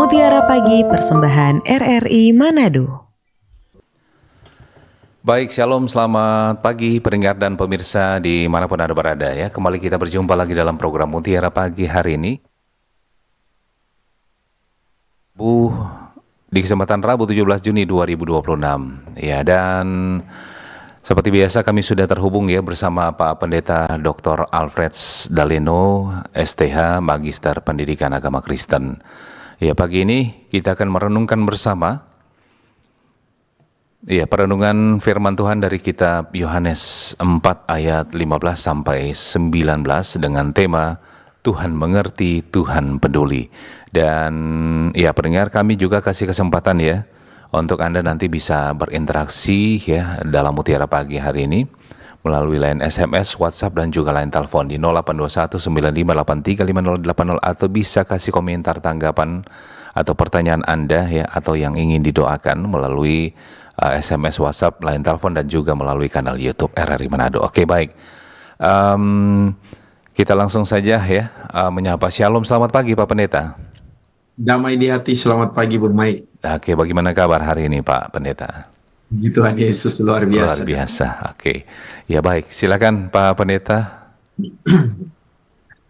Mutiara Pagi Persembahan RRI Manado. Baik, shalom, selamat pagi pendengar dan pemirsa dimanapun Anda berada ya. Kembali kita berjumpa lagi dalam program Mutiara Pagi hari ini. Di kesempatan Rabu 17 Juni 2026. Ya, dan seperti biasa kami sudah terhubung ya bersama Pak Pendeta Dr. Alfred Daleno, STH, Magister Pendidikan Agama Kristen. Ya, pagi ini kita akan merenungkan bersama perenungan firman Tuhan dari kitab Yohanes 4 ayat 15 sampai 19 dengan tema Tuhan mengerti, Tuhan peduli. Dan pendengar, kami juga kasih kesempatan ya untuk Anda nanti bisa berinteraksi ya dalam Mutiara Pagi hari ini melalui line SMS, WhatsApp dan juga line telepon di 082195835080 atau bisa kasih komentar, tanggapan atau pertanyaan Anda ya atau yang ingin didoakan melalui SMS, WhatsApp, line telepon dan juga melalui kanal YouTube RRI Manado. Oke, baik. Kita langsung saja ya menyapa. Shalom, selamat pagi Pak Pendeta. Damai di hati, selamat pagi Bung Mike. Oke, bagaimana kabar hari ini Pak Pendeta? Puji Tuhan Yesus, luar biasa. Luar biasa, oke. Ya baik, silakan Pak Pendeta.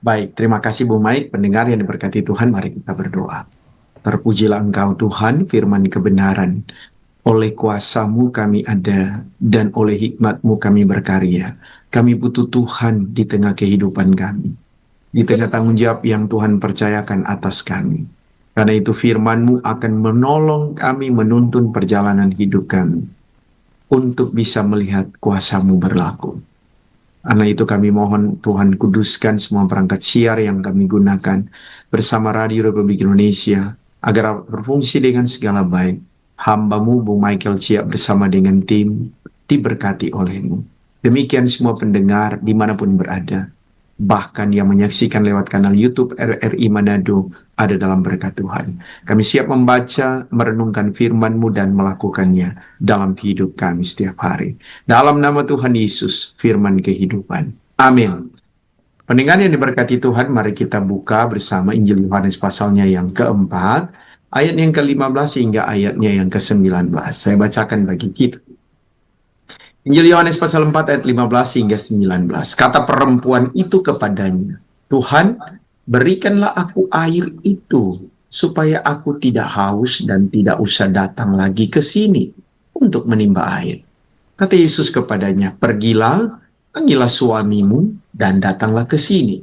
Baik, terima kasih Bung Mike. Pendengar yang diberkati Tuhan, mari kita berdoa. Terpujilah Engkau Tuhan, firman kebenaran. Oleh kuasa-Mu kami ada, dan oleh hikmat-Mu kami berkarya. Kami butuh Tuhan di tengah kehidupan kami, di tengah tanggung jawab yang Tuhan percayakan atas kami. Karena itu firman-Mu akan menolong kami menuntun perjalanan hidup kami untuk bisa melihat kuasa-Mu berlaku. Karena itu kami mohon Tuhan kuduskan semua perangkat siar yang kami gunakan bersama Radio Republik Indonesia agar berfungsi dengan segala baik. Hamba-Mu Bung Michael Cia bersama dengan tim diberkati oleh-Mu. Demikian semua pendengar dimanapun berada, bahkan yang menyaksikan lewat kanal YouTube RRI Manado ada dalam berkat Tuhan. Kami siap membaca, merenungkan firman-Mu dan melakukannya dalam hidup kami setiap hari. Dalam nama Tuhan Yesus, firman kehidupan. Amin. Pendengar yang diberkati Tuhan, mari kita buka bersama Injil Yohanes pasalnya yang keempat, ayat yang ke-15 hingga ayatnya yang ke-19. Saya bacakan bagi kita. Injil Yohanes pasal 4 ayat 15 hingga 19. Kata perempuan itu kepadanya, Tuhan, berikanlah aku air itu, supaya aku tidak haus dan tidak usah datang lagi ke sini untuk menimba air. Kata Yesus kepadanya, pergilah, panggillah suamimu, dan datanglah ke sini.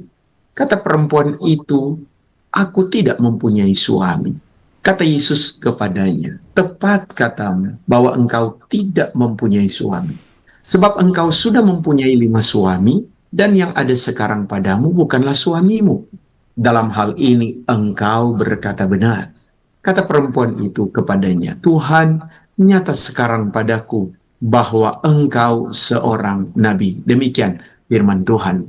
Kata perempuan itu, aku tidak mempunyai suami. Kata Yesus kepadanya, tepat katamu bahwa engkau tidak mempunyai suami. Sebab engkau sudah mempunyai 5 suami, dan yang ada sekarang padamu bukanlah suamimu. Dalam hal ini engkau berkata benar. Kata perempuan itu kepadanya, Tuhan, nyata sekarang padaku bahwa engkau seorang nabi. Demikian firman Tuhan.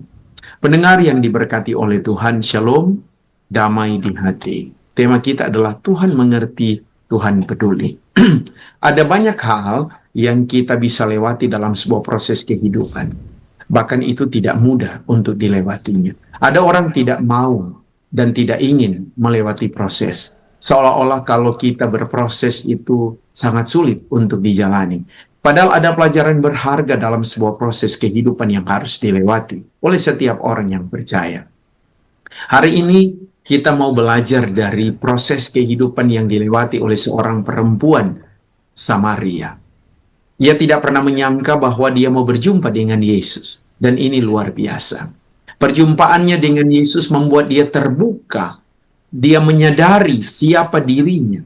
Pendengar yang diberkati oleh Tuhan, shalom, damai di hati. Tema kita adalah Tuhan mengerti, Tuhan peduli. Ada banyak hal yang kita bisa lewati dalam sebuah proses kehidupan. Bahkan itu tidak mudah untuk dilewatinya. Ada orang tidak mau dan tidak ingin melewati proses. Seolah-olah kalau kita berproses itu sangat sulit untuk dijalani. Padahal ada pelajaran berharga dalam sebuah proses kehidupan yang harus dilewati oleh setiap orang yang percaya. Hari ini kita mau belajar dari proses kehidupan yang dilewati oleh seorang perempuan Samaria. Ia tidak pernah menyangka bahwa dia mau berjumpa dengan Yesus. Dan ini luar biasa. Perjumpaannya dengan Yesus membuat dia terbuka. Dia menyadari siapa dirinya.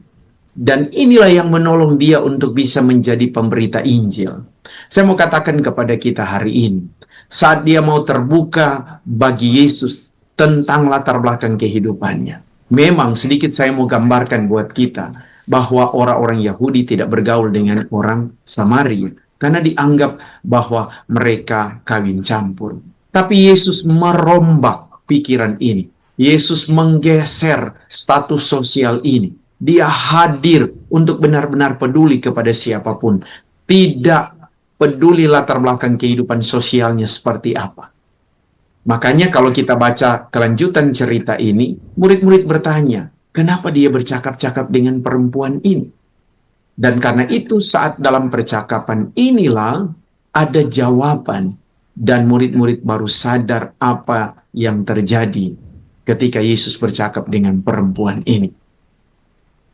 Dan inilah yang menolong dia untuk bisa menjadi pemberita Injil. Saya mau katakan kepada kita hari ini, saat dia mau terbuka bagi Yesus tentang latar belakang kehidupannya. Memang sedikit saya mau gambarkan buat kita, bahwa orang-orang Yahudi tidak bergaul dengan orang Samaria karena dianggap bahwa mereka kawin campur. Tapi Yesus merombak pikiran ini. Yesus menggeser status sosial ini. Dia hadir untuk benar-benar peduli kepada siapapun. Tidak peduli latar belakang kehidupan sosialnya seperti apa. Makanya kalau kita baca kelanjutan cerita ini, murid-murid bertanya, kenapa dia bercakap-cakap dengan perempuan ini? Dan karena itu saat dalam percakapan inilah ada jawaban dan murid-murid baru sadar apa yang terjadi ketika Yesus bercakap dengan perempuan ini.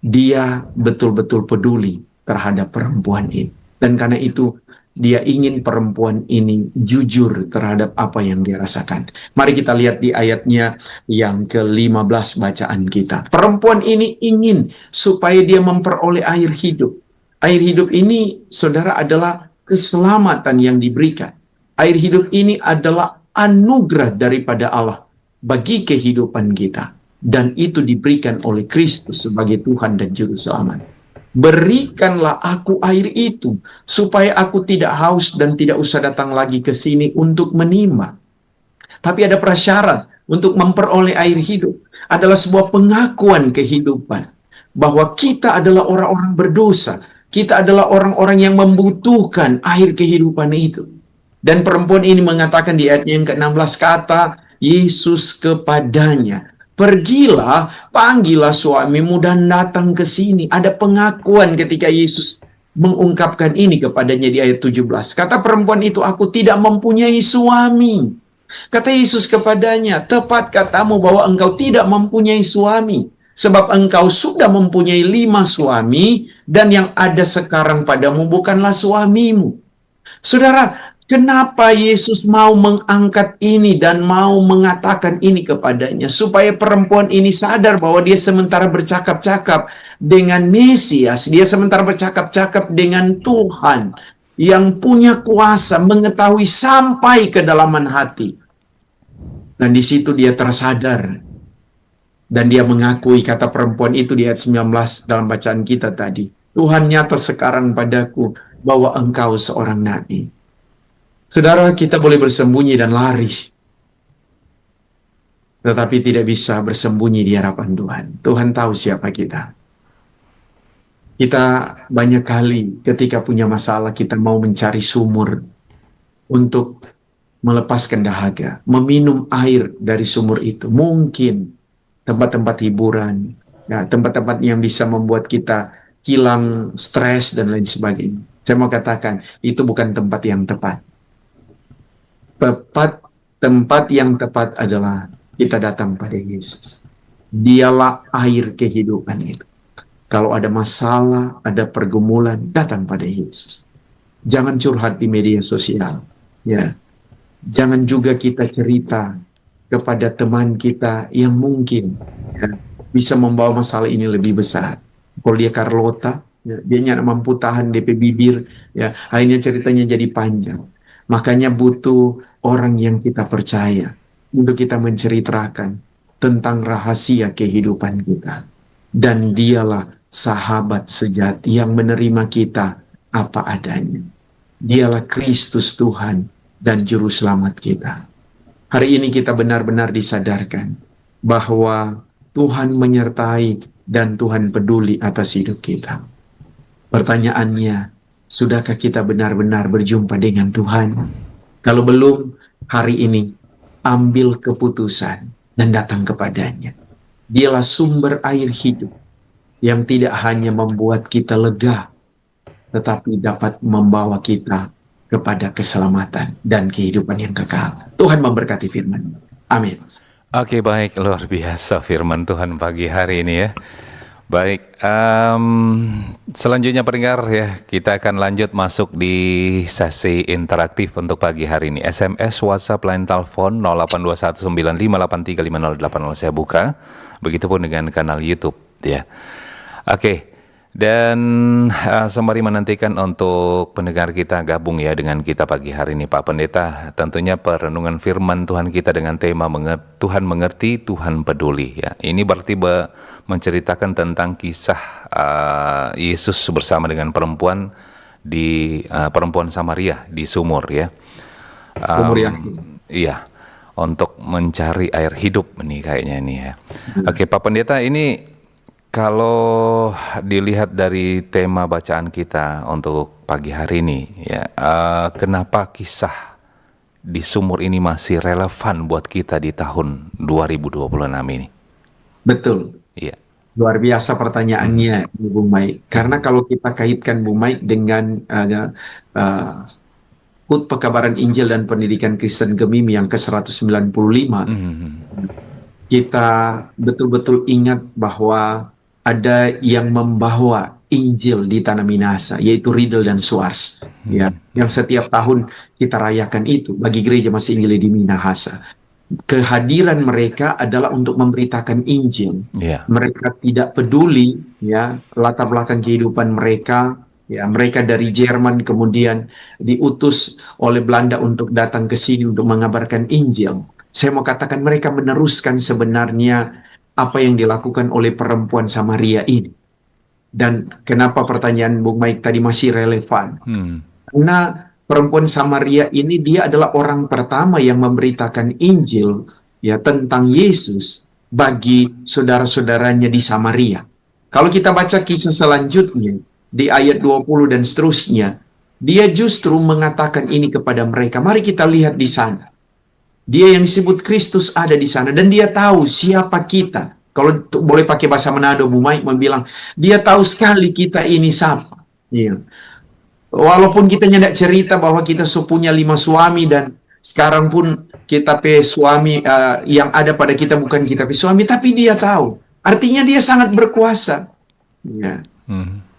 Dia betul-betul peduli terhadap perempuan ini. Dan karena itu dia ingin perempuan ini jujur terhadap apa yang dia rasakan. Mari kita lihat di ayatnya yang ke-15 bacaan kita. Perempuan ini ingin supaya dia memperoleh air hidup. Air hidup ini, saudara, adalah keselamatan yang diberikan. Air hidup ini adalah anugerah daripada Allah bagi kehidupan kita. Dan itu diberikan oleh Kristus sebagai Tuhan dan Juru Selamat. Berikanlah aku air itu, supaya aku tidak haus dan tidak usah datang lagi ke sini untuk menimba. Tapi ada prasyarat untuk memperoleh air hidup. Adalah sebuah pengakuan kehidupan. Bahwa kita adalah orang-orang berdosa. Kita adalah orang-orang yang membutuhkan air kehidupan itu. Dan perempuan ini mengatakan di ayatnya yang ke-16, kata Yesus kepadanya, pergilah, panggillah suamimu dan datang ke sini. Ada pengakuan ketika Yesus mengungkapkan ini kepadanya di ayat 17. Kata perempuan itu, aku tidak mempunyai suami. Kata Yesus kepadanya, tepat katamu bahwa engkau tidak mempunyai suami. Sebab engkau sudah mempunyai 5 suami, dan yang ada sekarang padamu bukanlah suamimu. Saudara, kenapa Yesus mau mengangkat ini dan mau mengatakan ini kepadanya? Supaya perempuan ini sadar bahwa dia sementara bercakap-cakap dengan Mesias. Dia sementara bercakap-cakap dengan Tuhan yang punya kuasa mengetahui sampai kedalaman hati. Dan di situ dia tersadar. Dan dia mengakui, kata perempuan itu di ayat 19 dalam bacaan kita tadi. Tuhan, nyata sekarang padaku bahwa engkau seorang nabi. Saudara, kita boleh bersembunyi dan lari, tetapi tidak bisa bersembunyi di hadapan Tuhan. Tuhan tahu siapa kita. Kita banyak kali ketika punya masalah, kita mau mencari sumur untuk melepaskan dahaga, meminum air dari sumur itu. Mungkin tempat-tempat hiburan, ya, tempat-tempat yang bisa membuat kita hilang stres dan lain sebagainya. Saya mau katakan, itu bukan tempat yang tepat. Tempat yang tepat adalah kita datang pada Yesus. Dialah air kehidupan itu. Kalau ada masalah, ada pergumulan, datang pada Yesus. Jangan curhat di media sosial. Ya, jangan juga kita cerita kepada teman kita yang mungkin ya, bisa membawa masalah ini lebih besar. Kalau dia Carlota, ya, dia nggak mampu tahan DP bibir, ya, akhirnya ceritanya jadi panjang. Makanya butuh orang yang kita percaya untuk kita menceritakan tentang rahasia kehidupan kita. Dan dialah sahabat sejati yang menerima kita apa adanya. Dialah Kristus Tuhan dan Juru Selamat kita. Hari ini kita benar-benar disadarkan bahwa Tuhan menyertai dan Tuhan peduli atas hidup kita. Pertanyaannya, sudahkah kita benar-benar berjumpa dengan Tuhan? Kalau belum, hari ini ambil keputusan dan datang kepadanya. Dialah sumber air hidup yang tidak hanya membuat kita lega, tetapi dapat membawa kita kepada keselamatan dan kehidupan yang kekal. Tuhan memberkati firman. Amin. Oke, baik, luar biasa firman Tuhan pagi hari ini ya. Baik, selanjutnya pendengar ya, kita akan lanjut masuk di sesi interaktif untuk pagi hari ini. SMS, WhatsApp, line telepon 082195835080 saya buka. Begitupun dengan kanal YouTube ya. Oke. Dan sembari menantikan untuk pendengar kita gabung ya dengan kita pagi hari ini Pak Pendeta, tentunya perenungan firman Tuhan kita dengan tema Tuhan mengerti, Tuhan peduli ya. Ini berarti menceritakan tentang kisah Yesus bersama dengan perempuan Samaria di sumur ya. Sumur yang iya, untuk mencari air hidup ini kayaknya ini ya. Oke Pak Pendeta, ini kalau dilihat dari tema bacaan kita untuk pagi hari ini, ya, kenapa kisah di sumur ini masih relevan buat kita di tahun 2026 ini? betul. Iya. Luar biasa pertanyaannya, Bung Maik. Karena kalau kita kaitkan Bung Maik dengan uh, HUT Pekabaran Injil dan Pendidikan Kristen Gemim yang ke-195, kita betul-betul ingat bahwa ada yang membawa Injil di Tanah Minahasa, yaitu Riedel dan Schwartz, ya, yang setiap tahun kita rayakan itu bagi gereja Masih Injili di Minahasa. Kehadiran mereka adalah untuk memberitakan Injil. Mereka tidak peduli ya latar belakang kehidupan mereka. Ya, mereka dari Jerman kemudian diutus oleh Belanda untuk datang ke sini untuk mengabarkan Injil. Saya mau katakan mereka meneruskan sebenarnya apa yang dilakukan oleh perempuan Samaria ini. Dan kenapa pertanyaan Bung Maik tadi masih relevan? Karena perempuan Samaria ini dia adalah orang pertama yang memberitakan Injil ya tentang Yesus bagi saudara-saudaranya di Samaria. Kalau kita baca kisah selanjutnya di ayat 20 dan seterusnya, dia justru mengatakan ini kepada mereka. Mari kita lihat di sana. Dia yang disebut Kristus ada di sana dan dia tahu siapa kita. Kalau boleh pakai bahasa Manado, Bu Maik bilang, dia tahu sekali kita ini siapa. Iya. Walaupun kita tidak cerita bahwa kita punya 5 suami dan sekarang pun kita suami yang ada pada kita bukan kita suami, tapi dia tahu. Artinya dia sangat berkuasa. Ya.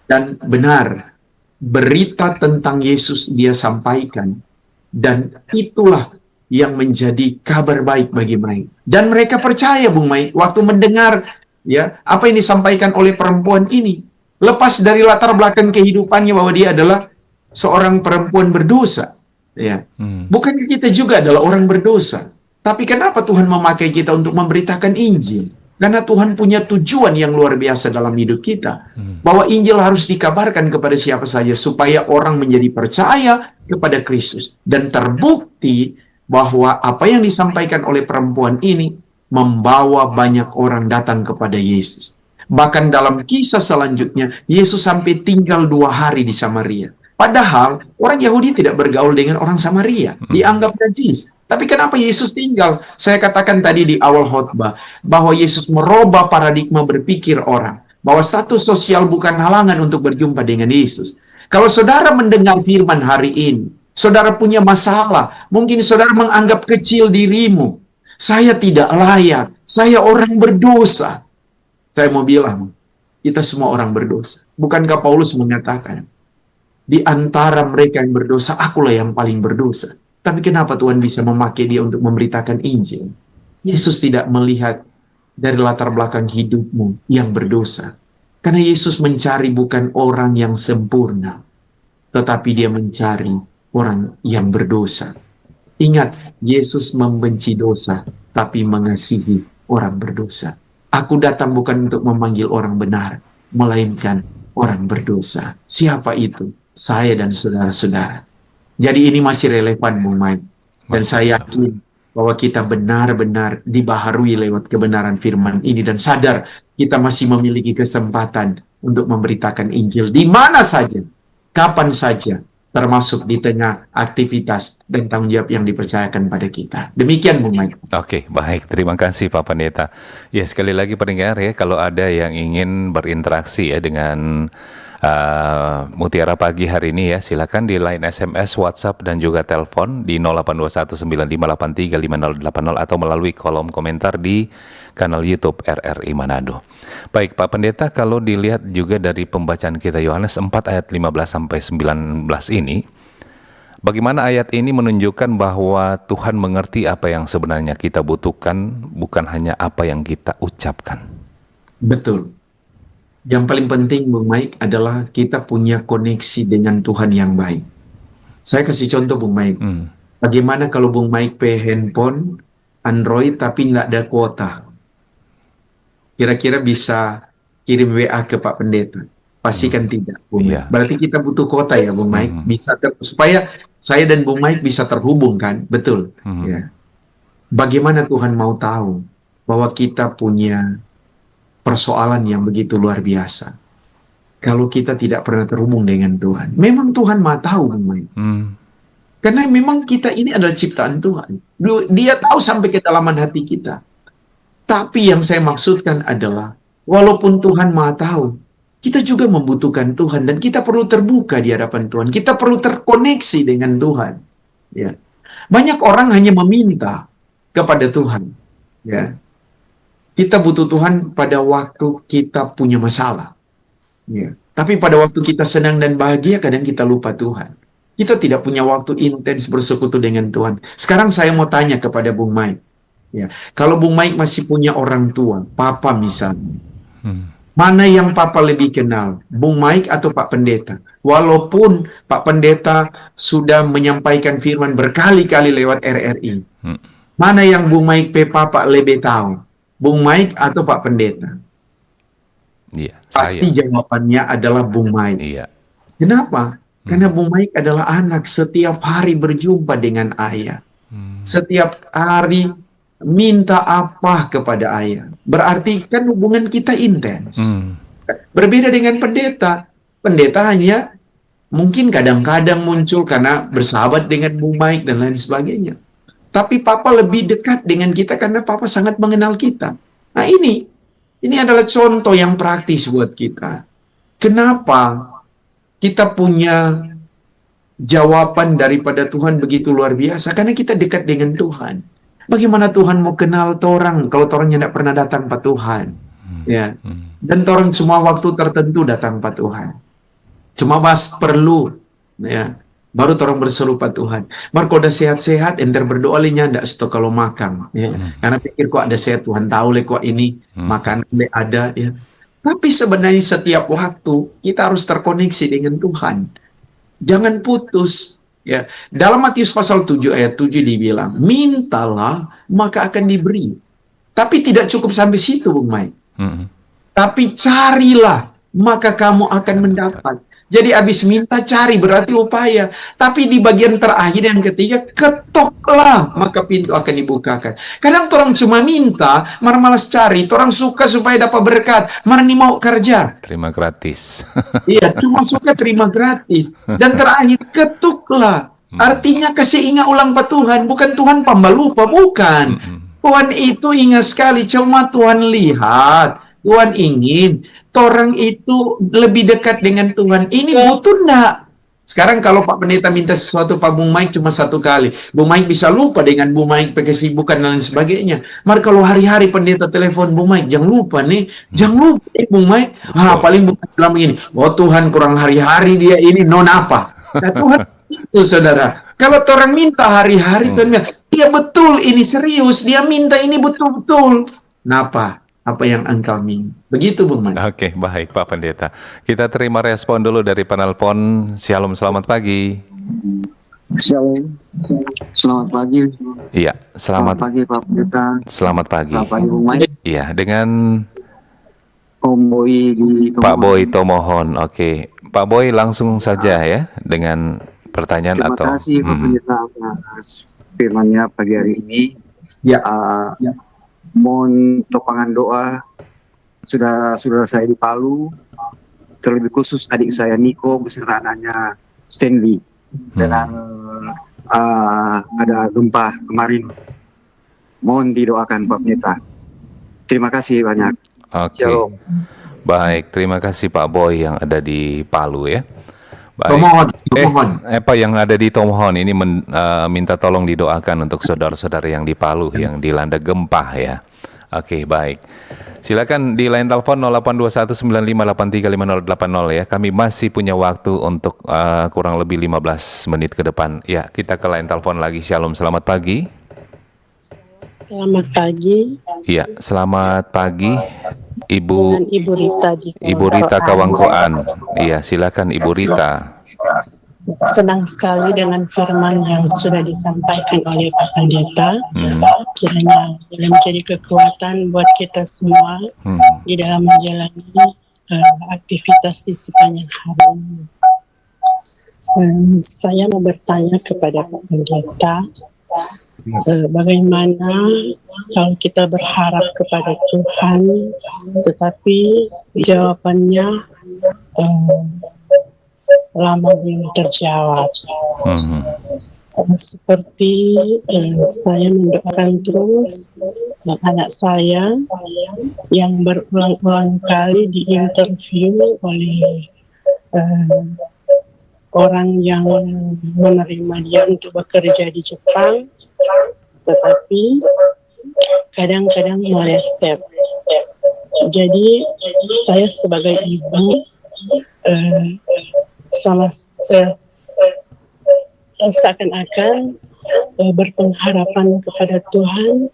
Dan benar, berita tentang Yesus dia sampaikan. Dan itulah yang menjadi kabar baik bagi mereka. Dan mereka percaya, Bung Maik, waktu mendengar ya apa yang disampaikan oleh perempuan ini. Lepas dari latar belakang kehidupannya bahwa dia adalah seorang perempuan berdosa, ya. Bukankah kita juga adalah orang berdosa? Tapi kenapa Tuhan memakai kita untuk memberitakan Injil? Karena Tuhan punya tujuan yang luar biasa dalam hidup kita. Bahwa Injil harus dikabarkan kepada siapa saja supaya orang menjadi percaya kepada Kristus. Dan terbukti bahwa apa yang disampaikan oleh perempuan ini membawa banyak orang datang kepada Yesus. Bahkan dalam kisah selanjutnya, Yesus sampai tinggal 2 hari di Samaria. Padahal orang Yahudi tidak bergaul dengan orang Samaria, dianggap najis. Tapi kenapa Yesus tinggal? Saya katakan tadi di awal khotbah bahwa Yesus merubah paradigma berpikir orang, bahwa status sosial bukan halangan untuk berjumpa dengan Yesus. Kalau saudara mendengar firman hari ini, saudara punya masalah, mungkin saudara menganggap kecil dirimu. Saya tidak layak, saya orang berdosa. Saya mau bilang, kita semua orang berdosa. Bukankah Paulus mengatakan, di antara mereka yang berdosa, akulah yang paling berdosa. Tapi kenapa Tuhan bisa memakai dia untuk memberitakan Injil? Yesus tidak melihat dari latar belakang hidupmu yang berdosa. Karena Yesus mencari bukan orang yang sempurna, tetapi dia mencari orang yang berdosa. Ingat, Yesus membenci dosa, tapi mengasihi orang berdosa. Aku datang bukan untuk memanggil orang benar, melainkan orang berdosa. Siapa itu? Saya dan saudara-saudara. Jadi ini masih relevan, Bung Maik. Dan saya yakin bahwa kita benar-benar dibaharui lewat kebenaran firman ini dan sadar kita masih memiliki kesempatan untuk memberitakan Injil di mana saja, kapan saja, termasuk di tengah aktivitas dan tanggung jawab yang dipercayakan pada kita. Demikian, Bung Maik. Oke, baik. Terima kasih Pak Pendeta. Ya, sekali lagi pendengar ya, kalau ada yang ingin berinteraksi ya dengan Mutiara Pagi hari ini ya, silakan di line SMS, WhatsApp dan juga telepon di 082195835080 atau melalui kolom komentar di kanal YouTube RRI Manado. Baik Pak Pendeta, kalau dilihat juga dari pembacaan kita Yohanes 4 ayat 15 sampai 19 ini, bagaimana ayat ini menunjukkan bahwa Tuhan mengerti apa yang sebenarnya kita butuhkan, bukan hanya apa yang kita ucapkan. Betul. Yang paling penting, Bung Maik, adalah kita punya koneksi dengan Tuhan yang baik. Saya kasih contoh, Bung Maik. Bagaimana kalau Bung Maik handphone Android tapi nggak ada kuota? Kira-kira bisa kirim WA ke Pak Pendeta? Pastikan tidak, Bung Maik. Berarti kita butuh kuota ya, Bung Maik. Bisa supaya saya dan Bung Maik bisa terhubung kan? Betul. Ya. Bagaimana Tuhan mau tahu bahwa kita punya persoalan yang begitu luar biasa kalau kita tidak pernah terhubung dengan Tuhan? Memang Tuhan Maha tahu, Bung Maik. Karena memang kita ini adalah ciptaan Tuhan. Dia tahu sampai kedalaman hati kita. Tapi yang saya maksudkan adalah Walaupun Tuhan Maha Tahu, kita juga membutuhkan Tuhan dan kita perlu terbuka di hadapan Tuhan. Kita perlu terkoneksi dengan Tuhan. Ya. Banyak orang hanya meminta kepada Tuhan. Ya. Kita butuh Tuhan pada waktu kita punya masalah. Ya. Tapi pada waktu kita senang dan bahagia, kadang kita lupa Tuhan. Kita tidak punya waktu intens bersekutu dengan Tuhan. Sekarang saya mau tanya kepada Bung Mike. Ya. Kalau Bung Mike masih punya orang tua, papa misalnya. Mana yang papa lebih kenal, Bung Mike atau Pak Pendeta? Walaupun Pak Pendeta sudah menyampaikan firman berkali-kali lewat RRI. Mana yang Bung Mike papa lebih tahu? Bung Mike atau Pak Pendeta? Iya, Pasti jawabannya adalah Bung Mike. Iya. Kenapa? Karena Bung Mike adalah anak setiap hari berjumpa dengan ayah. Setiap hari minta apa kepada ayah. Berarti kan hubungan kita intens. Berbeda dengan pendeta. Pendeta hanya mungkin kadang-kadang muncul karena bersahabat dengan Bung Mike dan lain sebagainya. Tapi Papa lebih dekat dengan kita karena Papa sangat mengenal kita. Nah ini adalah contoh yang praktis buat kita. Kenapa kita punya jawaban daripada Tuhan begitu luar biasa? Karena kita dekat dengan Tuhan. Bagaimana Tuhan mau kenal orang kalau orang tidak pernah datang Pak Tuhan, ya? Dan orang semua waktu tertentu datang Pak Tuhan. Cuma perlu, ya, baru orang berseru Pak Tuhan. Mar kalau udah sehat-sehat, enter berdoa linya ndak stok kalau makan, ya. Karena pikir kok ada sehat Tuhan tahu le kok ini makanan le ada, ya. Tapi sebenarnya setiap waktu kita harus terkoneksi dengan Tuhan. Jangan putus. Ya, dalam Matius pasal 7 ayat 7 dibilang, mintalah maka akan diberi. Tapi tidak cukup sampai situ, Bung Mike. Tapi carilah maka kamu akan mendapat. Jadi habis minta cari berarti upaya. Tapi di bagian terakhir yang ketiga, ketoklah maka pintu akan dibukakan. Kadang orang cuma minta, malas cari. Orang suka supaya dapat berkat, marni mau kerja. Terima gratis. Iya, cuma suka terima gratis. Dan terakhir, ketuklah. Artinya kasih ingat ulang Pak Tuhan. Bukan Tuhan pembalupa, bukan. Tuhan itu ingat sekali. Cuma Tuhan lihat. Tuhan ingin orang itu lebih dekat dengan Tuhan. Ini butuh enggak? Sekarang kalau Pak Pendeta minta sesuatu Pak Bung Mike cuma satu kali. Bung Mike bisa lupa dengan Bung Mike pakai kesibukan dan lain sebagainya. Mari kalau hari-hari Pendeta telepon Bung Mike, jangan lupa nih. Jangan lupa Bung Mike. Paling bukan bilang begini. Oh Tuhan kurang hari-hari dia ini non apa. Nah, Tuhan itu saudara. Kalau orang minta hari-hari Tuhan bilang, dia betul ini serius. Dia minta ini betul-betul. Kenapa? Apa yang engkau minta. Begitu Bung Mike. Oke, baik Pak Pendeta. Kita terima respon dulu dari penelpon. Shalom, selamat pagi. Shalom. Selamat pagi. Iya, selamat pagi Pak Pendeta. Selamat pagi. Selamat pagi Bung Mike. Iya, dengan Om Boy di Tomohon. Pak Boy Tomohon. Oke, Pak Boy langsung saja ya dengan pertanyaan Terima kasih Pak Pendeta atas firman-Nya pagi hari ini. Ya. Mohon topangan doa saudara saya di Palu, terlebih khusus adik saya Niko beserta anaknya Stanley dengan ada gempa kemarin. Mohon didoakan Pak Pendeta. Terima kasih banyak. Oke. Baik, terima kasih Pak Boy yang ada di Palu ya. Baik. Tomohon. Apa yang ada di Tomohon ini minta tolong didoakan untuk saudara-saudara yang di Palu yang dilanda gempa ya. Oke, baik. Silakan di line telepon 082195835080 ya. Kami masih punya waktu untuk kurang lebih 15 menit ke depan. Ya, kita ke line telepon lagi. Shalom, selamat pagi. Selamat pagi. Iya, selamat pagi. Dengan Ibu Rita di Ibu Rita Kawangkoan. Iya, silakan Ibu Rita. Senang sekali dengan firman yang sudah disampaikan oleh Pak Pendeta. Kiranya boleh menjadi kekuatan buat kita semua di dalam menjalani aktivitas di sepanjang hari ini. Saya mau bertanya kepada Pak Pendeta, bagaimana kalau kita berharap kepada Tuhan, tetapi jawabannya lama belum terjawab. seperti saya mendoakan terus dan anak saya yang berulang-ulang kali diinterview oleh orang yang menerima dia untuk bekerja di Jepang, tetapi kadang-kadang meleset. Jadi saya sebagai ibu seakan-akan berpengharapan kepada Tuhan,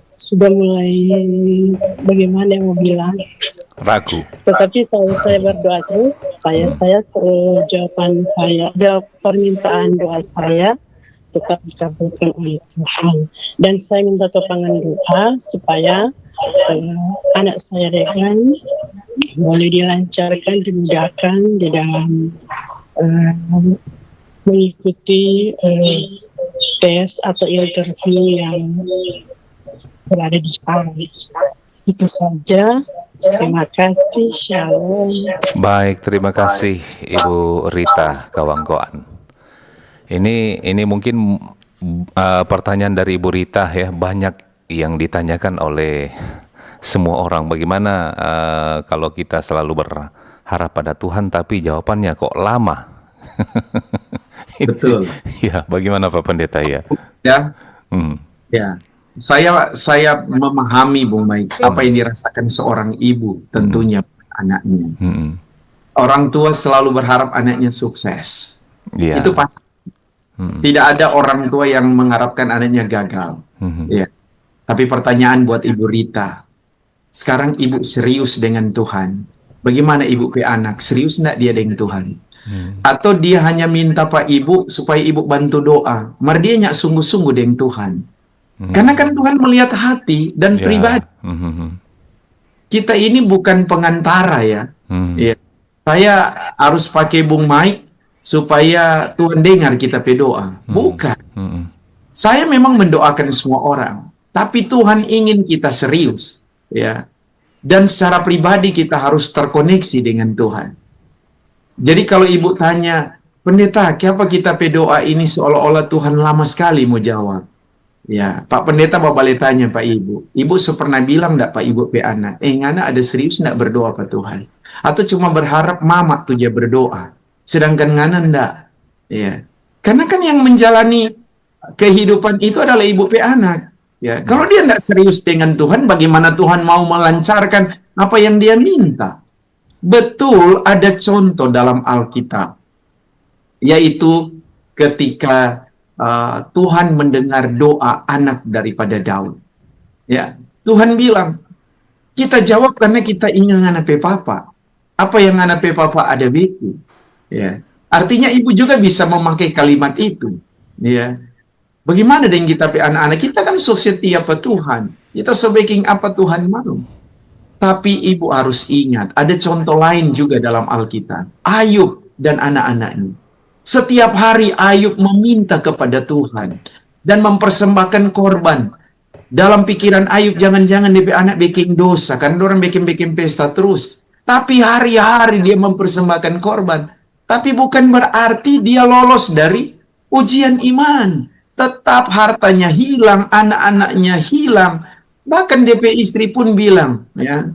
sudah mulai bagaimana mau bilang, ragu. tetapi kalau saya berdoa terus, saya jawab permintaan doa saya tetap dikabulkan oleh Tuhan. Dan saya minta topangan doa supaya anak saya Regan boleh dilancarkan, dimudahkan di dalam mengikuti tes atau interview yang berada di Jepang. Itu saja. Terima kasih. Shalom. Baik, terima kasih Ibu Rita Kawangkoan. Ini mungkin pertanyaan dari Ibu Rita ya, banyak yang ditanyakan oleh semua orang. Bagaimana kalau kita selalu berharap pada Tuhan tapi jawabannya kok lama? Betul. Ya, bagaimana Pak Pendeta ya? Ya. Ya. Saya memahami Bung Mike apa yang dirasakan seorang ibu tentunya anaknya. Orang tua selalu berharap anaknya sukses. Yeah. Itu pasti. Tidak ada orang tua yang mengharapkan anaknya gagal. Ya. Tapi pertanyaan buat Ibu Rita, sekarang ibu serius dengan Tuhan. Bagaimana ibu ke anak? Serius enggak dia dengan Tuhan? Atau dia hanya minta Pak Ibu supaya Ibu bantu doa? Mari dia nyak sungguh-sungguh dengan Tuhan. Karena kan Tuhan melihat hati dan pribadi. Kita ini bukan pengantara ya. Ya. Saya harus pakai Bung Mike supaya Tuhan dengar kita berdoa. Bukan. Saya memang mendoakan semua orang, tapi Tuhan ingin kita serius, ya. Dan secara pribadi kita harus terkoneksi dengan Tuhan. Jadi kalau ibu tanya, pendeta, kenapa kita berdoa ini seolah-olah Tuhan lama sekali mau jawab? Ya, Pak Pendeta boleh tanya Pak Ibu. Ibu pernah bilang enggak Pak Ibu pe anak, ngana ada serius enggak berdoa Pak Tuhan? Atau cuma berharap mama tuh dia berdoa? Sedangkan ngana enggak, ya. Karena kan yang menjalani kehidupan itu adalah ibu pe anak, ya. Kalau dia enggak serius dengan Tuhan, bagaimana Tuhan mau melancarkan apa yang dia minta? Betul, ada contoh dalam Alkitab, yaitu ketika Tuhan mendengar doa anak daripada Daud, ya. Tuhan bilang, kita jawab karena kita ingin ngana pe papa. Apa yang ngana pe papa ada beku. Ya, artinya ibu juga bisa memakai kalimat itu. Ya, bagaimana dengan kita anak-anak kita kan so setia apa Tuhan, kita so baking apa Tuhan mau. Tapi ibu harus ingat, ada contoh lain juga dalam Alkitab. Ayub dan anak-anaknya. Setiap hari Ayub meminta kepada Tuhan dan mempersembahkan korban. Dalam pikiran Ayub, jangan-jangan DP anak bikin dosa, kan orang bikin pesta terus. Tapi hari-hari dia mempersembahkan korban. Tapi bukan berarti dia lolos dari ujian iman. Tetap hartanya hilang, anak-anaknya hilang. Bahkan DP istri pun bilang, ya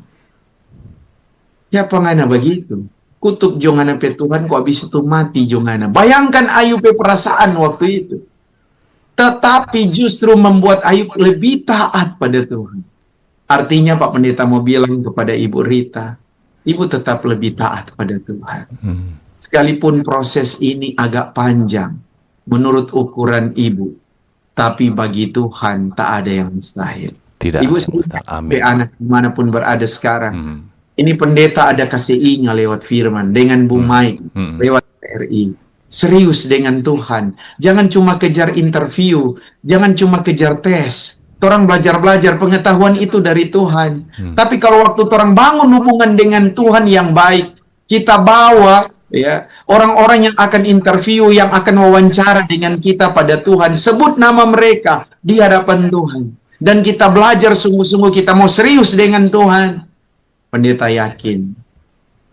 pengana begitu. Kutuk jongana pe Tuhan, kok habis itu mati jongana. Bayangkan Ayub pe perasaan waktu itu. Tetapi justru membuat Ayub lebih taat pada Tuhan. Artinya Pak Pendeta mau bilang kepada Ibu Rita, ibu tetap lebih taat pada Tuhan. Sekalipun proses ini agak panjang menurut ukuran ibu, tapi bagi Tuhan tak ada yang mustahil. Tidak. Ibu sebagai anak dimanapun berada sekarang, ini pendeta ada kasih ingat lewat firman dengan Bung Mike lewat RI. Serius dengan Tuhan. Jangan cuma kejar interview, jangan cuma kejar tes. Orang belajar pengetahuan itu dari Tuhan. Tapi kalau waktu orang bangun hubungan dengan Tuhan yang baik, kita bawa ya orang-orang yang akan interview, yang akan wawancara dengan kita pada Tuhan, sebut nama mereka di hadapan Tuhan, dan kita belajar sungguh-sungguh, kita mau serius dengan Tuhan. Pendeta yakin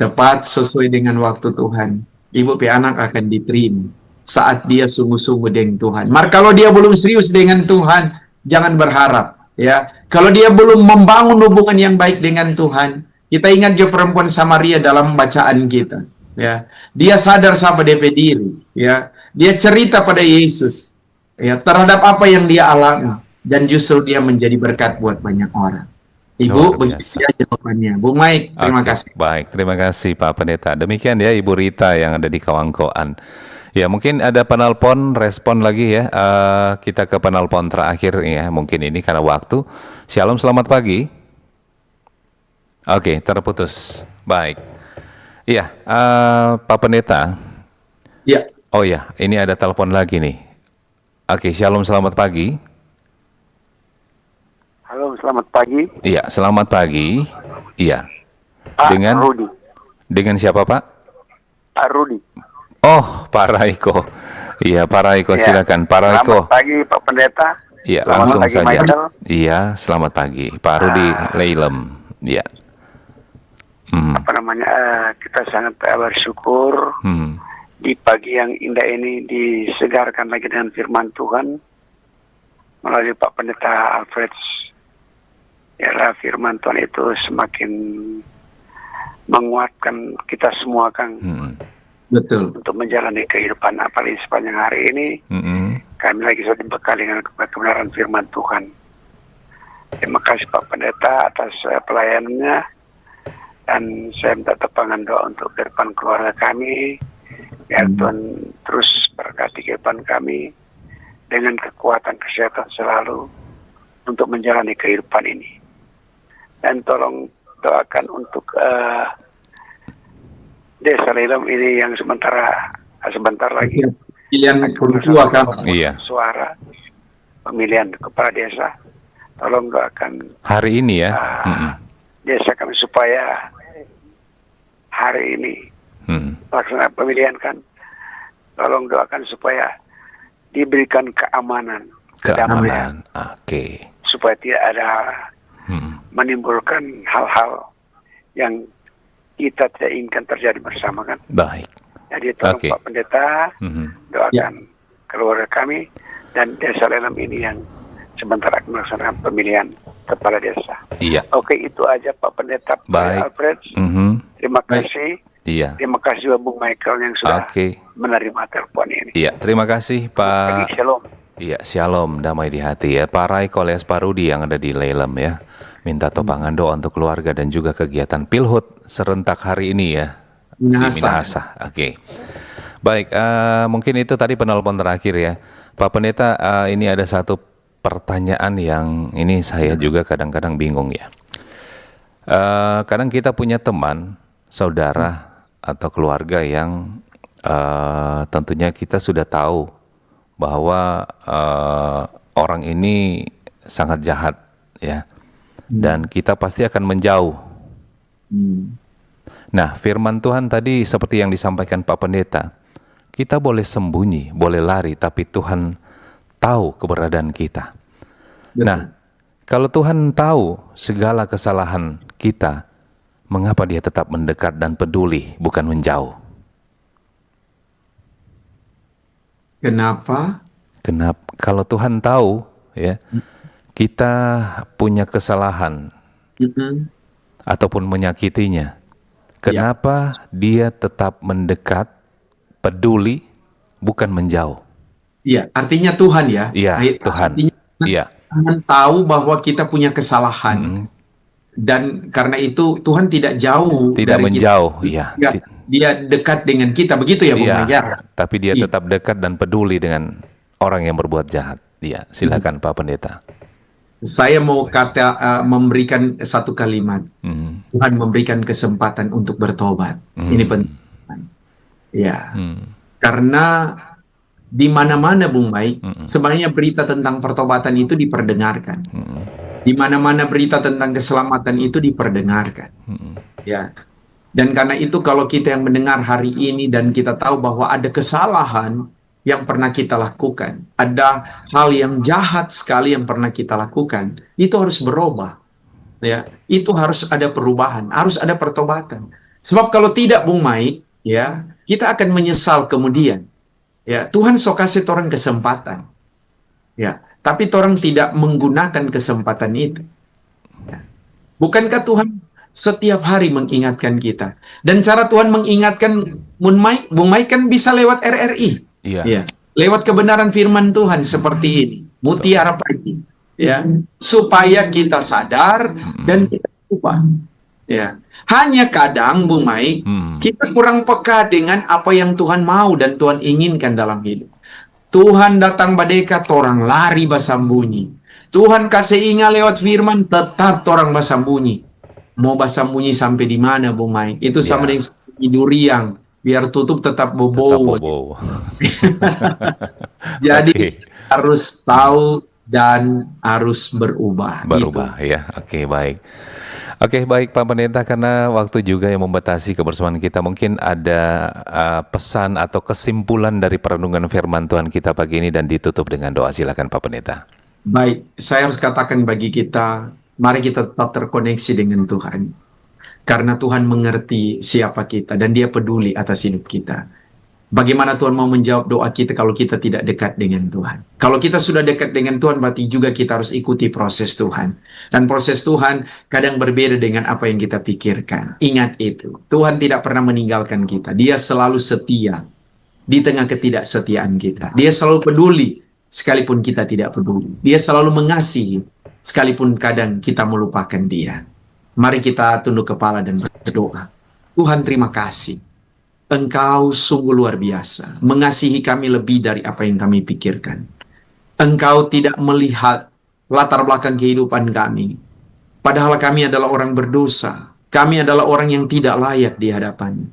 tepat sesuai dengan waktu Tuhan, ibu pe anak akan diterima saat dia sungguh-sungguh dengan Tuhan. Maka kalau dia belum serius dengan Tuhan, jangan berharap. Ya, kalau dia belum membangun hubungan yang baik dengan Tuhan, kita ingat juga perempuan Samaria dalam bacaan kita. Ya, dia sadar siapa DP diri. Ya, dia cerita pada Yesus. Ya, terhadap apa yang dia alami, dan justru dia menjadi berkat buat banyak orang. Ibu, begitu ya jawabannya. Bu Mike, terima kasih. Baik, terima kasih Pak Pendeta. Demikian ya Ibu Rita yang ada di Kawangkoan. Ya, mungkin ada penelpon, respon lagi ya. Kita ke penelpon terakhir ya, mungkin ini karena waktu. Shalom, selamat pagi. Oke, terputus. Baik. Iya, Pak Pendeta. Ya. Oh ya, ini ada telepon lagi nih. Oke, shalom, selamat pagi. Halo, selamat pagi. Iya, selamat pagi. Iya. Pak Dengan Rudi. Dengan siapa, Pak? Pak Rudi. Oh, Pak Raiko. Iya, Pak Raiko, Ya. silakan. Pak Raiko. Selamat pagi, Pak Pendeta. Iya, Selamat langsung pagi, saja. Michael. Iya, selamat pagi. Pak Rudi Leilem. Iya. Apa namanya? Kita sangat bersyukur di pagi yang indah ini disegarkan lagi dengan firman Tuhan melalui Pak Pendeta Alfred. Yalah, firman Tuhan itu semakin menguatkan kita semua, Kang. Betul. Untuk menjalani kehidupan, apalagi sepanjang hari ini kami lagi sudah dibekali dengan kebenaran firman Tuhan. Terima kasih Pak Pendeta atas pelayanannya, dan saya minta tepangan doa untuk ke depan keluarga kami, biar Tuhan terus berkati kehidupan kami dengan kekuatan kesehatan selalu untuk menjalani kehidupan ini. Dan tolong doakan untuk Desa Leilem ini yang sebentar lagi pilihan kedua kan. Iya. Suara pemilihan kepala desa. Tolong doakan Hari ini ya. desa kami supaya hari ini pelaksanaan pemilihan kan. Tolong doakan supaya diberikan keamanan, kedamaian, Oke. supaya tidak ada menimbulkan hal-hal yang kita tidak inginkan terjadi bersama kan. Baik. Jadi tolong Pak Pendeta doakan keluarga kami dan Desa Leilem ini yang sebentar akan melaksanakan pemilihan kepala desa. Iya. Oke, itu aja Pak Pendeta. Baik. Alfred. Terima kasih. Iya. Terima kasih Bung Michael yang sudah menerima telepon ini. Iya, terima kasih Pak. Shalom. Iya, shalom, damai di hati ya. Pak Raiko alias Pak Rudi yang ada di Leilem ya. Minta topangan doa untuk keluarga dan juga kegiatan Pilhut serentak hari ini ya. Minahasa. Di Minahasa. Oke. Baik, mungkin itu tadi penelpon terakhir ya. Pak Pendeta, ini ada satu pertanyaan yang ini saya juga kadang-kadang bingung ya. Kadang kita punya teman, saudara atau keluarga yang tentunya kita sudah tahu bahwa orang ini sangat jahat ya, dan kita pasti akan menjauh. Nah, firman Tuhan tadi seperti yang disampaikan Pak Pendeta, kita boleh sembunyi, boleh lari, tapi Tuhan tahu keberadaan kita. Nah, kalau Tuhan tahu segala kesalahan kita, mengapa Dia tetap mendekat dan peduli, bukan menjauh? Kenapa? Kalau Tuhan tahu ya, kita punya kesalahan ataupun menyakitinya, kenapa Dia tetap mendekat, peduli, bukan menjauh? Iya, artinya Tuhan ya. Iya, Tuhan. Iya. Tuhan tahu bahwa kita punya kesalahan. Dan karena itu Tuhan tidak jauh tidak dari menjauh, kita. ya. Dia dekat dengan kita, begitu ya, Bung Iya, tapi Dia tetap dekat dan peduli dengan orang yang berbuat jahat. Iya, silakan Pak Pendeta. Saya mau memberikan satu kalimat. Tuhan memberikan kesempatan untuk bertobat. Ini penting. Ya, karena di mana-mana Bung Mike, sebenarnya berita tentang pertobatan itu diperdengarkan. Di mana-mana berita tentang keselamatan itu diperdengarkan. Ya. Dan karena itu kalau kita yang mendengar hari ini dan kita tahu bahwa ada kesalahan yang pernah kita lakukan, ada hal yang jahat sekali yang pernah kita lakukan, itu harus berubah. Ya, itu harus ada perubahan, harus ada pertobatan. Sebab kalau tidak Bung Mike, ya, kita akan menyesal kemudian. Ya, Tuhan sok kasih orang kesempatan. Ya, tapi orang tidak menggunakan kesempatan itu. Ya. Bukankah Tuhan setiap hari mengingatkan kita? Dan cara Tuhan mengingatkan Bung Mike kan bisa lewat RRI. Iya. Ya, lewat kebenaran firman Tuhan seperti ini. Mutiara Pagi. Ya, supaya kita sadar dan kita lupa. Ya. Hanya kadang Bung Mike, kita kurang peka dengan apa yang Tuhan mau dan Tuhan inginkan dalam hidup. Tuhan datang badeka, orang lari basambunyi. Tuhan kasih ingat lewat firman, tetap orang basambunyi. Mau basambunyi sampai di mana, Bung Mike? Itu sama dengan duriang, biar tutup tetap bobo. Jadi harus tahu dan harus berubah. Berubah, gitu. Ya. Oke, baik. Oke, baik Pak Pendeta, karena waktu juga yang membatasi kebersamaan kita, mungkin ada pesan atau kesimpulan dari perenungan firman Tuhan kita pagi ini dan ditutup dengan doa. Silakan Pak Pendeta. Baik, saya harus katakan bagi kita, mari kita tetap terkoneksi dengan Tuhan. Karena Tuhan mengerti siapa kita dan Dia peduli atas hidup kita. Bagaimana Tuhan mau menjawab doa kita kalau kita tidak dekat dengan Tuhan? Kalau kita sudah dekat dengan Tuhan, berarti juga kita harus ikuti proses Tuhan. Dan proses Tuhan kadang berbeda dengan apa yang kita pikirkan. Ingat itu, Tuhan tidak pernah meninggalkan kita. Dia selalu setia di tengah ketidaksetiaan kita. Dia selalu peduli, sekalipun kita tidak peduli. Dia selalu mengasihi, sekalipun kadang kita melupakan Dia. Mari kita tunduk kepala dan berdoa. Tuhan, terima kasih. Engkau sungguh luar biasa, mengasihi kami lebih dari apa yang kami pikirkan. Engkau tidak melihat latar belakang kehidupan kami. Padahal kami adalah orang berdosa. Kami adalah orang yang tidak layak di hadapan.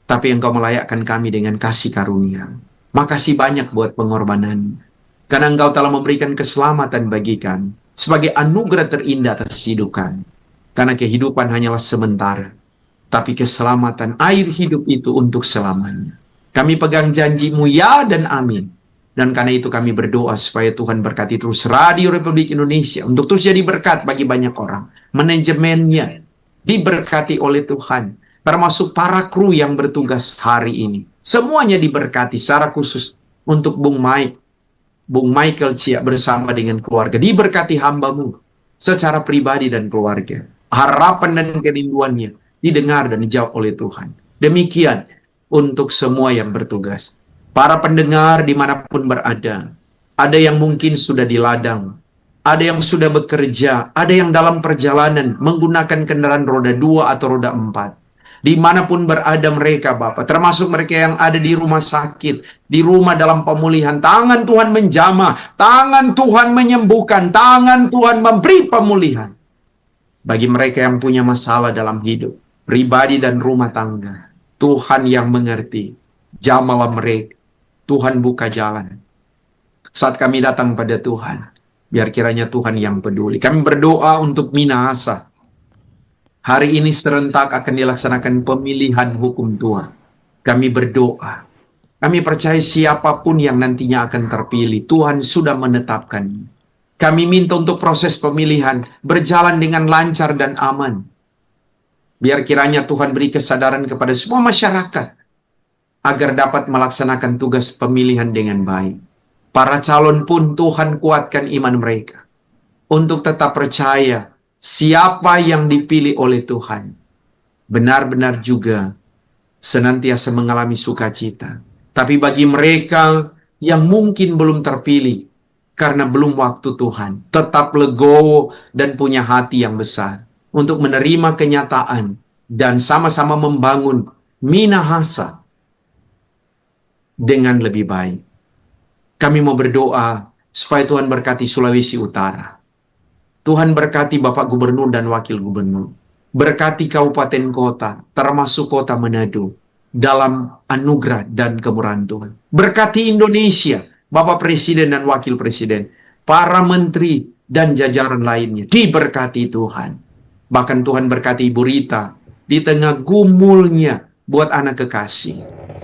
Tapi Engkau melayakkan kami dengan kasih karunia. Makasih banyak buat pengorbanan. Karena Engkau telah memberikan keselamatan bagi kami. Sebagai anugerah terindah atas hidup kami. Karena kehidupan hanyalah sementara. Tapi keselamatan, air hidup itu untuk selamanya. Kami pegang janji-Mu ya dan amin. Dan karena itu kami berdoa supaya Tuhan berkati terus Radio Republik Indonesia untuk terus jadi berkat bagi banyak orang. Manajemennya diberkati oleh Tuhan. Termasuk para kru yang bertugas hari ini. Semuanya diberkati secara khusus untuk Bung Mike, Bung Michael Cia bersama dengan keluarga. Diberkati hamba-Mu secara pribadi dan keluarga. Harapan dan kerinduannya didengar dan dijawab oleh Tuhan. Demikian untuk semua yang bertugas. Para pendengar dimanapun berada. Ada yang mungkin sudah di ladang. Ada yang sudah bekerja. Ada yang dalam perjalanan menggunakan kendaraan roda 2 atau roda 4. Dimanapun berada mereka, Bapak. Termasuk mereka yang ada di rumah sakit. Di rumah dalam pemulihan. Tangan Tuhan menjamah. Tangan Tuhan menyembuhkan. Tangan Tuhan memberi pemulihan. Bagi mereka yang punya masalah dalam hidup. Pribadi dan rumah tangga. Tuhan yang mengerti. Jamalah mereka. Tuhan buka jalan. Saat kami datang pada Tuhan. Biar kiranya Tuhan yang peduli. Kami berdoa untuk Minahasa. Hari ini serentak akan dilaksanakan pemilihan hukum Tuhan. Kami berdoa. Kami percaya siapapun yang nantinya akan terpilih. Tuhan sudah menetapkan. Kami minta untuk proses pemilihan berjalan dengan lancar dan aman. Biar kiranya Tuhan beri kesadaran kepada semua masyarakat agar dapat melaksanakan tugas pemilihan dengan baik. Para calon pun Tuhan kuatkan iman mereka untuk tetap percaya siapa yang dipilih oleh Tuhan benar-benar juga senantiasa mengalami sukacita. Tapi bagi mereka yang mungkin belum terpilih karena belum waktu Tuhan, tetap legowo dan punya hati yang besar untuk menerima kenyataan dan sama-sama membangun Minahasa dengan lebih baik. Kami mau berdoa supaya Tuhan berkati Sulawesi Utara. Tuhan berkati Bapak Gubernur dan Wakil Gubernur. Berkati kabupaten kota, termasuk kota Manado, dalam anugerah dan kemurahan Tuhan. Berkati Indonesia, Bapak Presiden dan Wakil Presiden, para menteri dan jajaran lainnya. Diberkati Tuhan. Bahkan Tuhan berkati Ibu Rita di tengah gumulnya buat anak kekasih.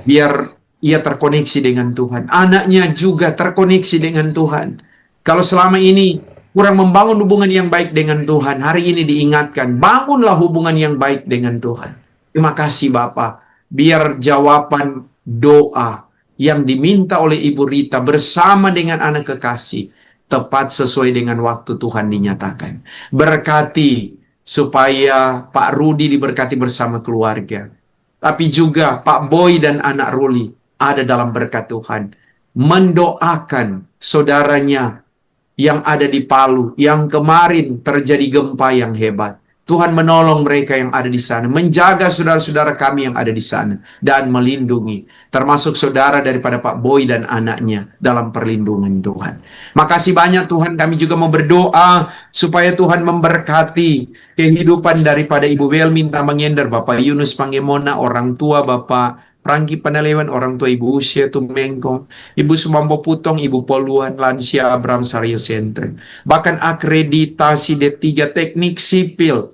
Biar ia terkoneksi dengan Tuhan. Anaknya juga terkoneksi dengan Tuhan. Kalau selama ini kurang membangun hubungan yang baik dengan Tuhan, hari ini diingatkan, bangunlah hubungan yang baik dengan Tuhan. Terima kasih Bapak. Biar jawaban doa yang diminta oleh Ibu Rita bersama dengan anak kekasih tepat sesuai dengan waktu Tuhan dinyatakan. Berkati supaya Pak Rudi diberkati bersama keluarga. Tapi juga Pak Boy dan anak Ruli ada dalam berkat Tuhan. Mendoakan saudaranya yang ada di Palu, yang kemarin terjadi gempa yang hebat. Tuhan menolong mereka yang ada di sana, menjaga saudara-saudara kami yang ada di sana, dan melindungi, termasuk saudara daripada Pak Boy dan anaknya dalam perlindungan Tuhan. Makasih banyak Tuhan, kami juga mau berdoa supaya Tuhan memberkati kehidupan daripada Ibu Bel Minta Mangender, Bapak Yunus Pangemona, orang tua Bapak Prangki Panalewan, orang tua Ibu Usia Tumengkong, Ibu Sumambo Putong, Ibu Poluan, Lansia Abraham Saryo Center. Bahkan akreditasi D3 Teknik Sipil,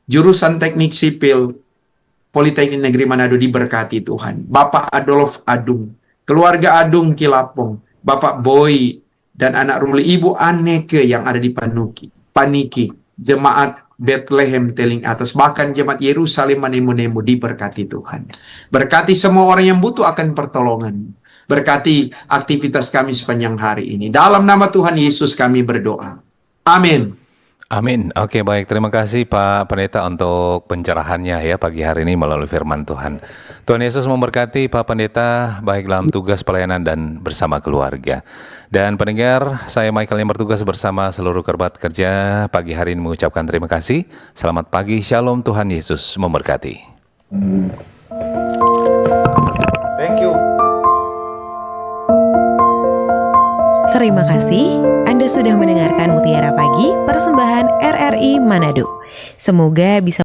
jurusan Teknik Sipil, Politeknik Negeri Manado diberkati Tuhan. Bapak Adolf Adung, keluarga Adung Kilapong, Bapak Boy, dan anak Ruli, Ibu Aneke yang ada di Paniki, Jemaat Bethlehem Teling Atas, bahkan jemaat Yerusalem Manemo-Nemo diberkati Tuhan. Berkati semua orang yang butuh akan pertolongan. Berkati aktivitas kami sepanjang hari ini. Dalam nama Tuhan Yesus kami berdoa. Amin. Amin. Oke, baik. Terima kasih Pak Pendeta untuk pencerahannya ya pagi hari ini melalui firman Tuhan. Tuhan Yesus memberkati Pak Pendeta baik dalam tugas pelayanan dan bersama keluarga. Dan pendengar, saya Michael yang bertugas bersama seluruh kerabat kerja pagi hari ini mengucapkan terima kasih. Selamat pagi, Shalom, Tuhan Yesus memberkati. Thank you. Terima kasih, Anda sudah mendengarkan Mutiara Pagi, persembahan RRI Manado. Semoga bisa